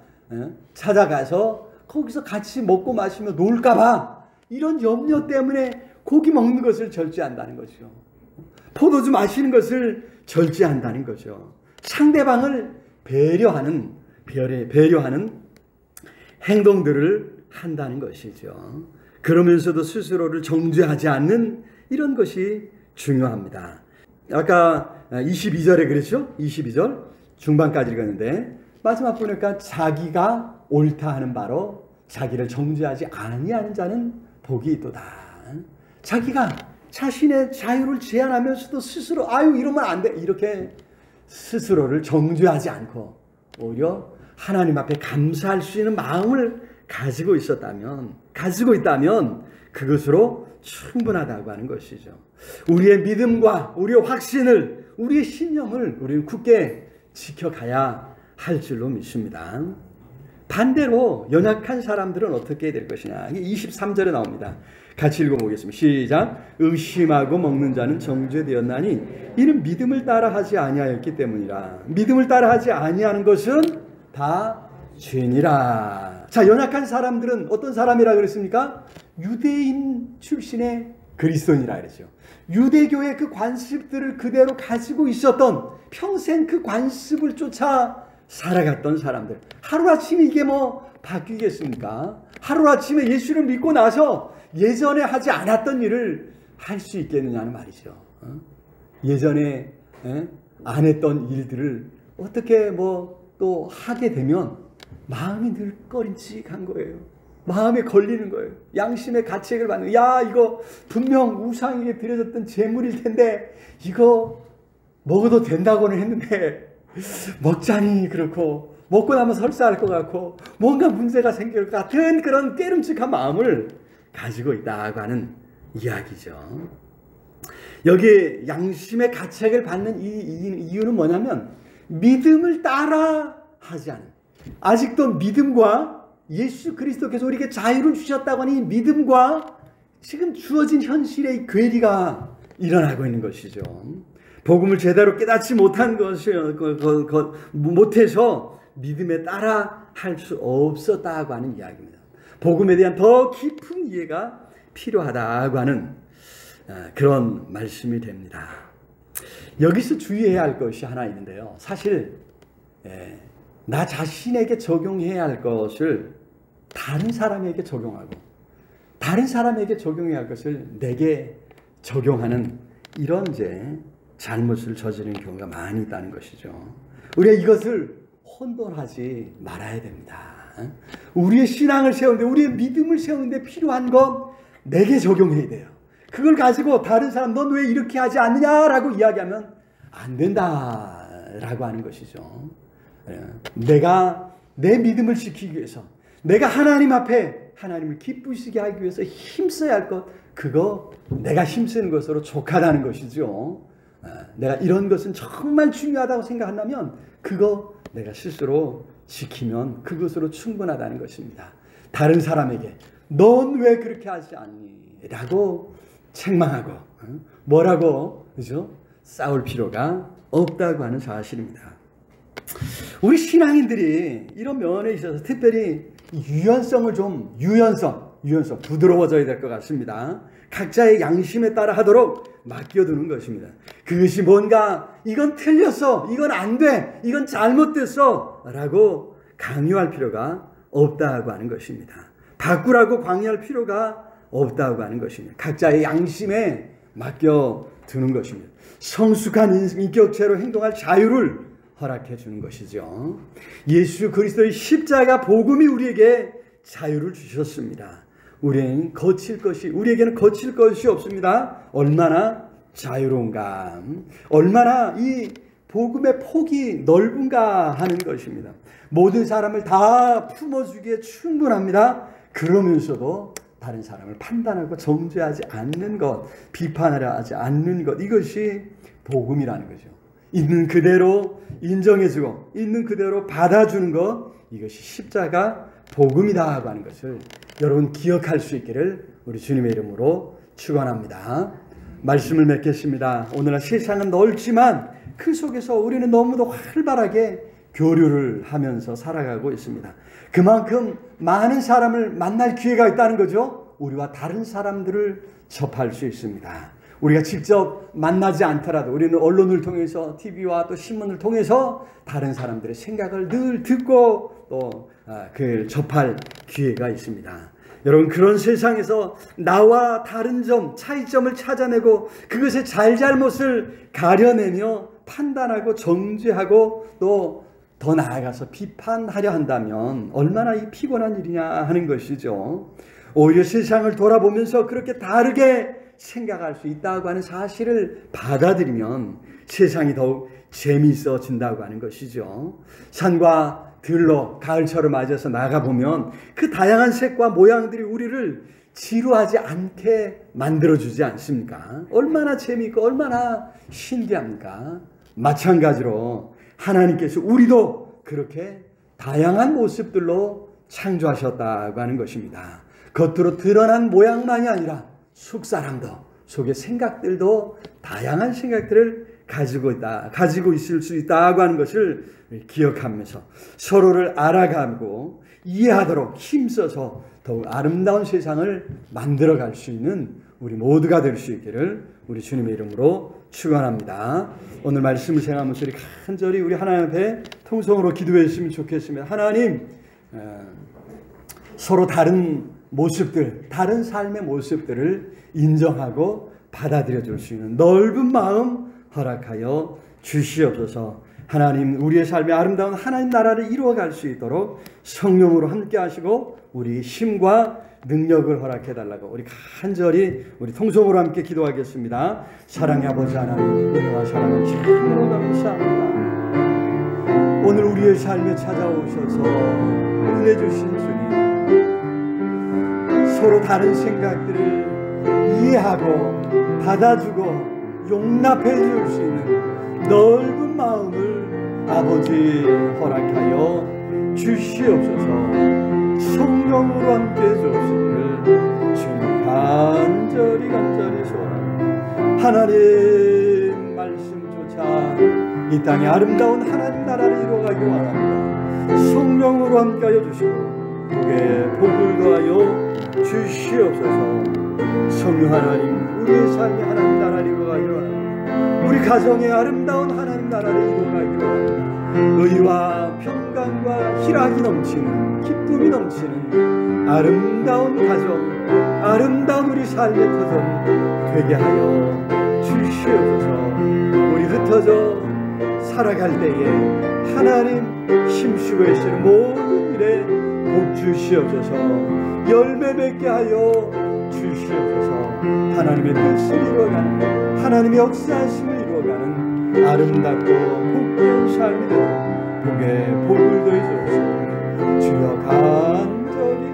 찾아가서 거기서 같이 먹고 마시며 놀까봐 이런 염려 때문에 고기 먹는 것을 절제한다는 거죠. 포도주 마시는 것을 절제한다는 거죠. 상대방을 배려하는 행동들을 한다는 것이죠. 그러면서도 스스로를 정죄하지 않는 이런 것이 중요합니다. 아까 22절에 그랬죠? 22절 중반까지 읽었는데 마지막 보니까 자기가 옳다 하는 바로 자기를 정죄하지 아니하는 자는 복이 있도다. 자기가 자신의 자유를 제한하면서도 스스로 이러면 안 돼 이렇게 스스로를 정죄하지 않고 오히려 하나님 앞에 감사할 수 있는 마음을 가지고 있다면 그것으로 충분하다고 하는 것이죠. 우리의 믿음과 우리의 확신을, 우리의 신념을 우리는 굳게 지켜가야 할 줄로 믿습니다. 반대로 연약한 사람들은 어떻게 될 것이냐. 23절에 나옵니다. 같이 읽어보겠습니다. 시작. 의심하고 먹는 자는 정죄되었나니 이는 믿음을 따라하지 아니하였기 때문이라. 믿음을 따라하지 아니하는 것은 다 죄니라. 자, 연약한 사람들은 어떤 사람이라 그랬습니까? 유대인 출신의 그리스도인이라 그랬죠. 유대교의 그 관습들을 그대로 가지고 있었던, 평생 그 관습을 쫓아 살아갔던 사람들. 하루아침에 이게 바뀌겠습니까? 하루아침에 예수를 믿고 나서 예전에 하지 않았던 일을 할 수 있겠느냐는 말이죠. 예전에 안 했던 일들을 어떻게 또 하게 되면 마음이 늘 꺼림칙한 거예요. 마음에 걸리는 거예요. 양심의 가책을 받는, 이거 분명 우상에게 드려졌던 제물일 텐데 이거 먹어도 된다고는 했는데 먹자니 그렇고 먹고 나면 설사할 것 같고 뭔가 문제가 생길 것 같은 그런 깨름직한 마음을 가지고 있다고 하는 이야기죠. 여기 양심의 가책을 받는 이유는 뭐냐면 믿음을 따라 하지 않은, 아직도 믿음과 예수 그리스도께서 우리에게 자유를 주셨다고 하는 이 믿음과 지금 주어진 현실의 괴리가 일어나고 있는 것이죠. 복음을 제대로 깨닫지 못한 못해서 믿음에 따라 할 수 없었다고 하는 이야기입니다. 복음에 대한 더 깊은 이해가 필요하다고 하는 그런 말씀이 됩니다. 여기서 주의해야 할 것이 하나 있는데요. 사실 나 자신에게 적용해야 할 것을 다른 사람에게 적용하고 다른 사람에게 적용해야 할 것을 내게 적용하는 이런 잘못을 저지르는 경우가 많이 있다는 것이죠. 우리가 이것을 혼돈하지 말아야 됩니다. 우리의 신앙을 세우는데, 우리의 믿음을 세우는데 필요한 건 내게 적용해야 돼요. 그걸 가지고 다른 사람 넌 왜 이렇게 하지 않느냐라고 이야기하면 안 된다라고 하는 것이죠. 내가 내 믿음을 지키기 위해서, 내가 하나님 앞에 하나님을 기쁘시게 하기 위해서 힘써야 할 것, 그거 내가 힘쓰는 것으로 족하다는 것이죠. 내가 이런 것은 정말 중요하다고 생각한다면 그거 내가 스스로 지키면 그것으로 충분하다는 것입니다. 다른 사람에게 넌 왜 그렇게 하지 않니? 라고 책망하고 뭐라고 그죠? 싸울 필요가 없다고 하는 사실입니다. 우리 신앙인들이 이런 면에 있어서 특별히 유연성을 좀 유연성 부드러워져야 될 것 같습니다. 각자의 양심에 따라 하도록 맡겨두는 것입니다. 그것이 뭔가 이건 틀렸어, 이건 안 돼, 이건 잘못됐어 라고 강요할 필요가 없다고 하는 것입니다. 바꾸라고 강요할 필요가 없다고 하는 것입니다. 각자의 양심에 맡겨두는 것입니다. 성숙한 인격체로 행동할 자유를 허락해 주는 것이죠. 예수 그리스도의 십자가 복음이 우리에게 자유를 주셨습니다. 우리에게는 거칠 것이 없습니다. 얼마나 자유로운가, 얼마나 이 복음의 폭이 넓은가 하는 것입니다. 모든 사람을 다 품어주기에 충분합니다. 그러면서도 다른 사람을 판단하고 정죄하지 않는 것, 비판하려 하지 않는 것, 이것이 복음이라는 거죠. 있는 그대로 인정해주고 있는 그대로 받아주는 것, 이것이 십자가 복음이다 하는 것을 여러분 기억할 수 있기를 우리 주님의 이름으로 축원합니다. 말씀을 맺겠습니다. 오늘날 세상은 넓지만 그 속에서 우리는 너무도 활발하게 교류를 하면서 살아가고 있습니다. 그만큼 많은 사람을 만날 기회가 있다는 거죠. 우리와 다른 사람들을 접할 수 있습니다. 우리가 직접 만나지 않더라도 우리는 언론을 통해서, TV와 또 신문을 통해서 다른 사람들의 생각을 늘 듣고 또 그 접할 기회가 있습니다. 여러분, 그런 세상에서 나와 다른 점, 차이점을 찾아내고 그것의 잘잘못을 가려내며 판단하고 정죄하고 또 더 나아가서 비판하려 한다면 얼마나 이 피곤한 일이냐 하는 것이죠. 오히려 세상을 돌아보면서 그렇게 다르게 생각할 수 있다고 하는 사실을 받아들이면 세상이 더욱 재미있어진다고 하는 것이죠. 산과 들로 가을철을 맞아서 나가보면 그 다양한 색과 모양들이 우리를 지루하지 않게 만들어주지 않습니까? 얼마나 재미있고 얼마나 신기합니까? 마찬가지로 하나님께서 우리도 그렇게 다양한 모습들로 창조하셨다고 하는 것입니다. 겉으로 드러난 모양만이 아니라 속사람도, 속의 생각들도 다양한 생각들을 가지고 있을 수 있다고 하는 것을 기억하면서 서로를 알아가고 이해하도록 힘써서 더욱 아름다운 세상을 만들어갈 수 있는 우리 모두가 될 수 있기를 우리 주님의 이름으로 축원합니다. 오늘 말씀을 생각하면서 우리 간절히 우리 하나님 앞에 통성으로 기도했으면 좋겠습니다. 하나님, 서로 다른 모습들, 다른 삶의 모습들을 인정하고 받아들여 줄 수 있는 넓은 마음 허락하여 주시옵소서. 하나님, 우리의 삶의 아름다운 하나님 나라를 이루어갈 수 있도록 성령으로 함께 하시고 우리 힘과 능력을 허락해 달라고 우리 간절히 우리 통성으로 함께 기도하겠습니다. 사랑의 아버지 하나님, 은혜와 사랑을 참으로 감사합니다. 오늘 우리의 삶에 찾아오셔서 은혜 주신 주님, 서로 다른 생각들을 이해하고 받아주고 용납해 줄 수 있는 넓은 마음을 아버지 허락하여 주시옵소서. 성령으로 함께 해주시기를 주님 간절히 소원합니다. 하나님 말씀조차 이 땅에 아름다운 하나님 나라를 이루어가기 원합니다. 성령으로 함께하여 주시고 복에 복을 더하여 주시옵소서. 성령 하나님, 우리의 삶의 하나님 나라를 이루어가기 원합니다. 우리 가정의 아름다운 하나님 나라를 이루어가기 원합니다. 의와 평강과 희락이 넘치는, 기쁨이 넘치는 아름다운 가정, 아름다운 우리 삶의 터전 되게 하여 주시옵소서. 우리 흩어져 살아갈 때에 하나님 힘쓰고 계시는 모든 일에 복 주시옵소서. 열매 맺게 하여 주시옵소서. 하나님의 뜻을 이루어가는, 하나님의 역사하심을 이루어가는 아름답고 복된 삶이 되도록 복에 복을 더해 주옵소서. 주여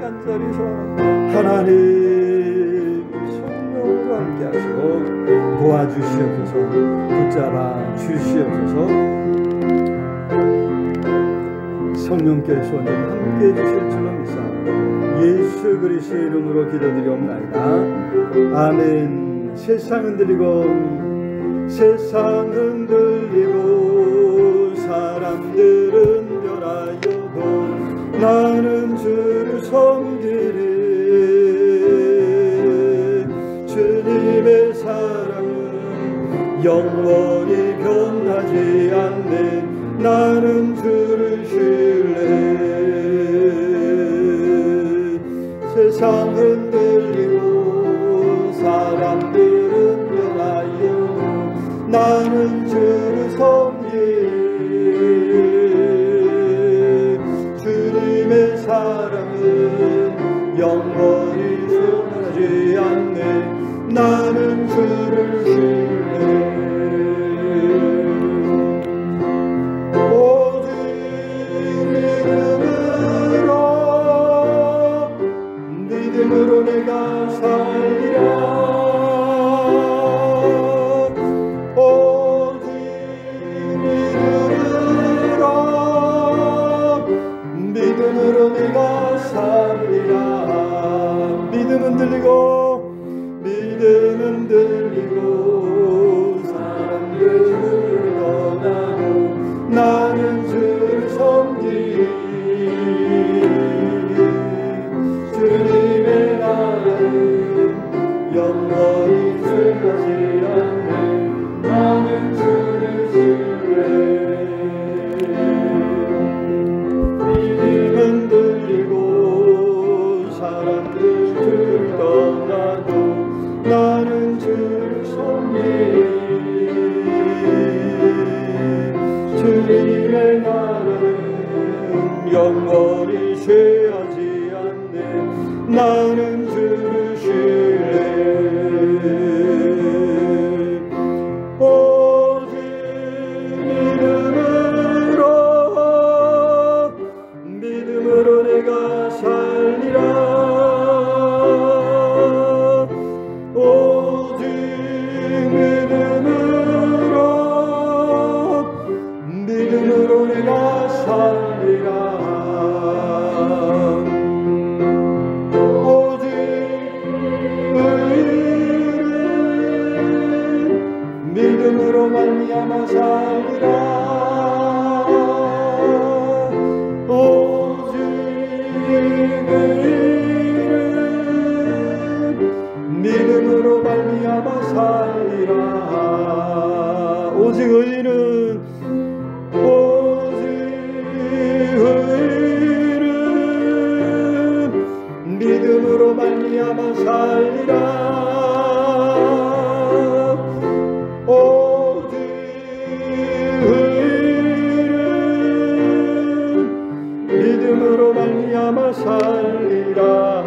간절히 소원합니다. 하나님 성령으로 함께 하시고 도와주시옵소서. 붙잡아 주시옵소서. 성령께서 오늘 함께 해주실 줄로 믿사옵나이다. 예수 그리스도의 이름으로 기도드리옵나이다. 아멘. 세상 흔들리고 사람들은 변하여도 나는 주를 섬기리. 주님의 사랑은 영원히 변하지 않네. 나는 주를 신뢰. 세상 흔들리고 사람들은 변하여 나는 주를 섬기리. 주님의 사랑은 영원히 변하지 않네. 나는 주를 신뢰. 믿음으로 내가 살리라. 오직 믿음으로 내가 살리라. 믿음은 들리고 사람들을 떠나고 나는 주를 섬기리. 주님의 나라는 영원히 끝나지 않네. 나는 주를 신뢰. 믿음은 들리고 사람들을 떠나도 나는 주를 섬기리. 주님의 나라는 영원히 쇠하지 않네. 나는 주를 신뢰. 오직 믿음으로 내가 살리라. 오직 믿음으로 내가 살리라. 믿음으로 말미암아 살리라. 오직 믿음으로 말미암아 살리라. 오직 의인은 믿음으로 말미암아 살리라. 오직 말미암아 살리라.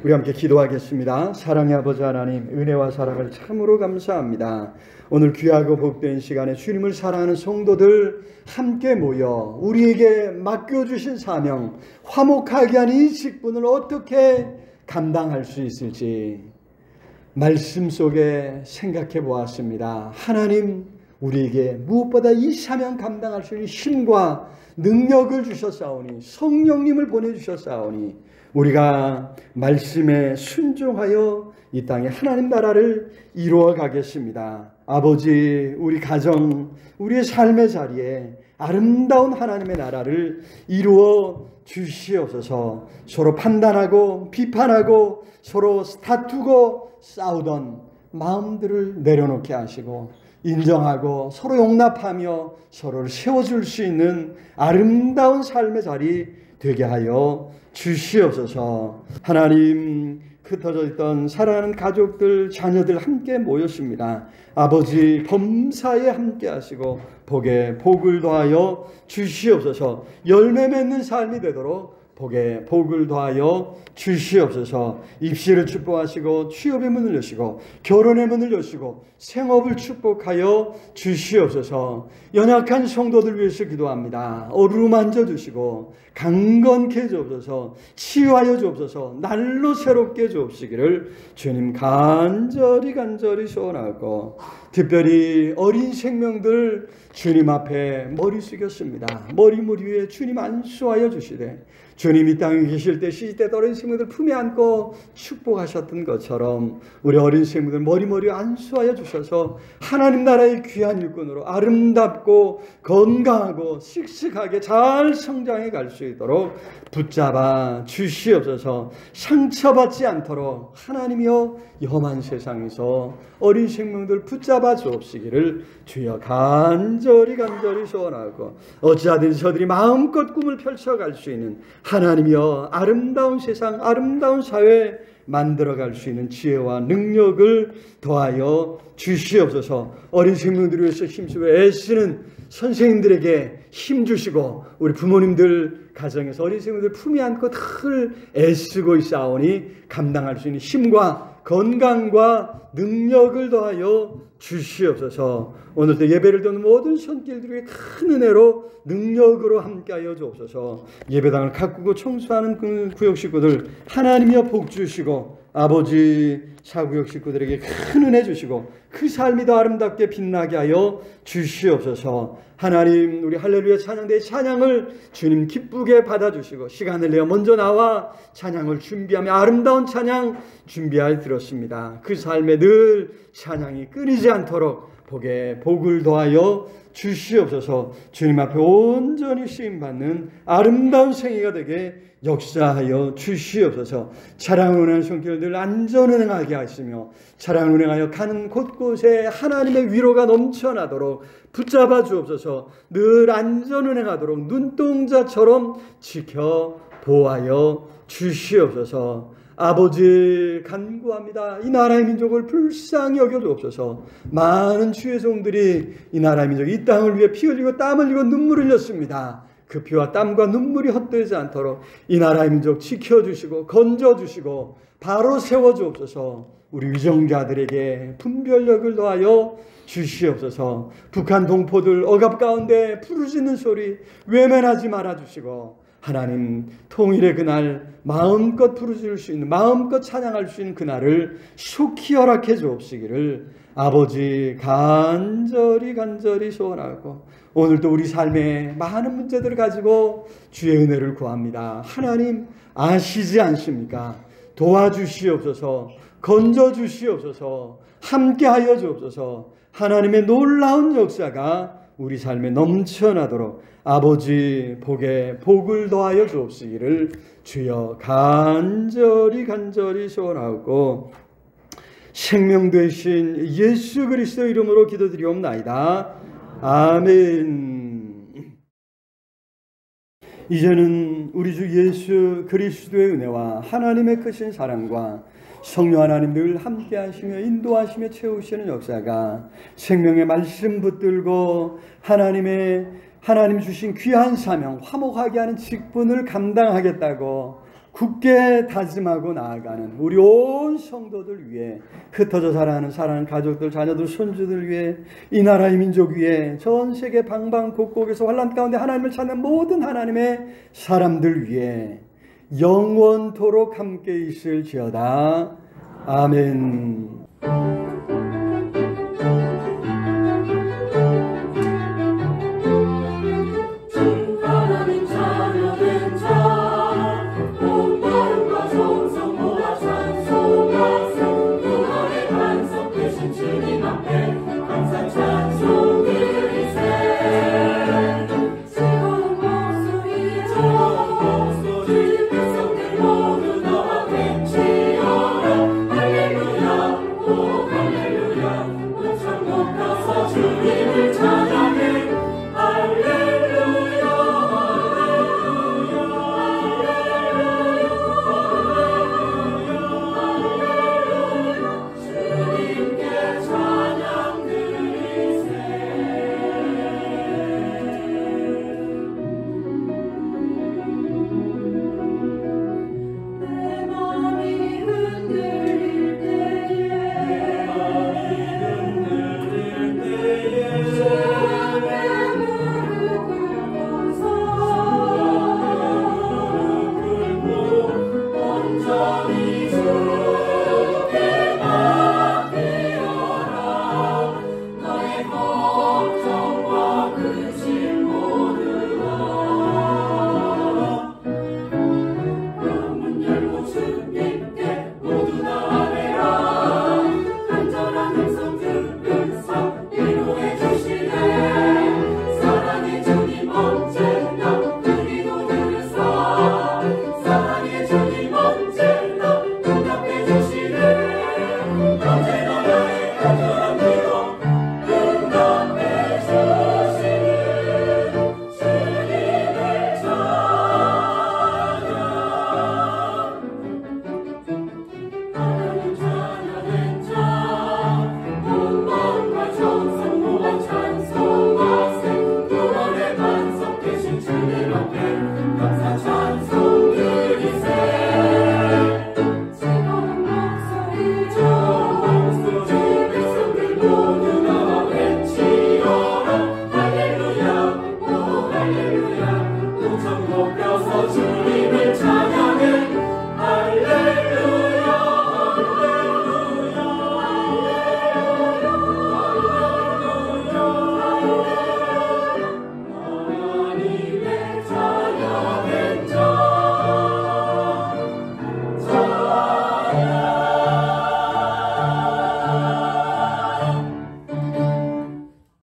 우리 함께 기도하겠습니다. 사랑의 아버지 하나님, 은혜와 사랑을 참으로 감사합니다. 오늘 귀하고 복된 시간에 주님을 사랑하는 성도들 함께 모여 우리에게 맡겨주신 사명, 화목하게 하는 이 직분을 어떻게 감당할 수 있을지 말씀 속에 생각해 보았습니다. 하나님, 우리에게 무엇보다 이 사명 감당할 수 있는 힘과 능력을 주셨사오니, 성령님을 보내주셨사오니 우리가 말씀에 순종하여 이 땅에 하나님 나라를 이루어 가겠습니다. 아버지, 우리 가정, 우리의 삶의 자리에 아름다운 하나님의 나라를 이루어 주시옵소서. 서로 판단하고 비판하고 서로 다투고 싸우던 마음들을 내려놓게 하시고 인정하고 서로 용납하며 서로를 세워줄 수 있는 아름다운 삶의 자리 되게 하여 주시옵소서. 하나님, 흩어져 있던 사랑하는 가족들, 자녀들 함께 모였습니다. 아버지, 범사에 함께 하시고 복에 복을 더하여 주시옵소서. 열매 맺는 삶이 되도록 복에 복을 더하여 주시옵소서. 입시를 축복하시고 취업의 문을 여시고 결혼의 문을 여시고 생업을 축복하여 주시옵소서. 연약한 성도들 위해서 기도합니다. 어루만져 주시고 강건케 주옵소서. 치유하여 주옵소서. 날로 새롭게 주옵시기를 주님 간절히 소원하고, 특별히 어린 생명들 주님 앞에 머리 숙였습니다. 머리 위에 주님 안수하여 주시되 주님 이 땅에 계실 때 시집때 어린 생명들 품에 안고 축복하셨던 것처럼 우리 어린 생명들 머리 안수하여 주셔서 하나님 나라의 귀한 일꾼으로 아름답고 건강하고 씩씩하게 잘 성장해 갈 수 있도록 붙잡아 주시옵소서. 상처받지 않도록 하나님이여 험한 세상에서 어린 생명들 붙잡아 주옵시기를 주여 간절히 소원하고, 어찌하든지 저들이 마음껏 꿈을 펼쳐갈 수 있는 하나님이여 아름다운 세상, 아름다운 사회 만들어갈 수 있는 지혜와 능력을 더하여 주시옵소서. 어린 생명들을 위해서 힘쓰고 애쓰는 선생님들에게 힘주시고, 우리 부모님들 가정에서 어린 생명들 품에 안고 늘 애쓰고 있사오니 감당할 수 있는 힘과 건강과 능력을 더하여 주시옵소서. 오늘도 예배를 드는 모든 손길들에게 큰 은혜로 능력으로 함께하여 주옵소서. 예배당을 가꾸고 청소하는 그 구역 식구들 하나님이여 복 주시고, 아버지 사구역 식구들에게 큰 은혜 주시고 그 삶이 더 아름답게 빛나게 하여 주시옵소서. 하나님, 우리 할렐루야 찬양대의 찬양을 주님 기쁘게 받아주시고 시간을 내어 먼저 나와 찬양을 준비하며 아름다운 찬양 준비하여 들었습니다. 그 삶에 늘 찬양이 끊이지 않도록 복에 복을 더하여 주시옵소서. 주님 앞에 온전히 쓰임받는 아름다운 생애가 되게 역사하여 주시옵소서. 차량을 운행하는 손길들 안전운행하게 하시며 차량을 운행하여 가는 곳곳에 하나님의 위로가 넘쳐나도록 붙잡아 주옵소서. 늘 안전운행하도록 눈동자처럼 지켜 보호하여 주시옵소서. 아버지 간구합니다. 이 나라의 민족을 불쌍히 여겨 주옵소서. 많은 주의 종들이 이 나라의 민족, 이 땅을 위해 피 흘리고 땀 흘리고 눈물을 흘렸습니다. 그 피와 땀과 눈물이 헛되지 않도록 이 나라의 민족 지켜주시고 건져주시고 바로 세워주옵소서. 우리 위정자들에게 분별력을 더하여 주시옵소서. 북한 동포들 억압 가운데 부르짖는 소리 외면하지 말아주시고, 하나님 통일의 그날 마음껏 부르짖을 수 있는, 마음껏 찬양할 수 있는 그날을 속히 허락해 주옵시기를 아버지 간절히 소원하고, 오늘도 우리 삶에 많은 문제들을 가지고 주의 은혜를 구합니다. 하나님 아시지 않습니까? 도와주시옵소서. 건져주시옵소서. 함께하여 주옵소서. 하나님의 놀라운 역사가 우리 삶에 넘쳐나도록 아버지 복에 복을 더하여 주옵시기를 주여 간절히 소원하고, 생명 되신 예수 그리스도 이름으로 기도드리옵나이다. 아멘. 이제는 우리 주 예수 그리스도의 은혜와 하나님의 크신 사랑과 성령 하나님 늘 함께 하시며 인도하시며 채우시는 역사가 생명의 말씀 붙들고 하나님의 하나님 주신 귀한 사명, 화목하게 하는 직분을 감당하겠다고 굳게 다짐하고 나아가는 우리 온 성도들 위해, 흩어져 살아가는 사랑하는 가족들, 자녀들, 손주들 위해, 이 나라의 민족 위해, 전 세계 방방곡곡에서 환난 가운데 하나님을 찾는 모든 하나님의 사람들 위해 영원토록 함께 있을지어다. 아멘.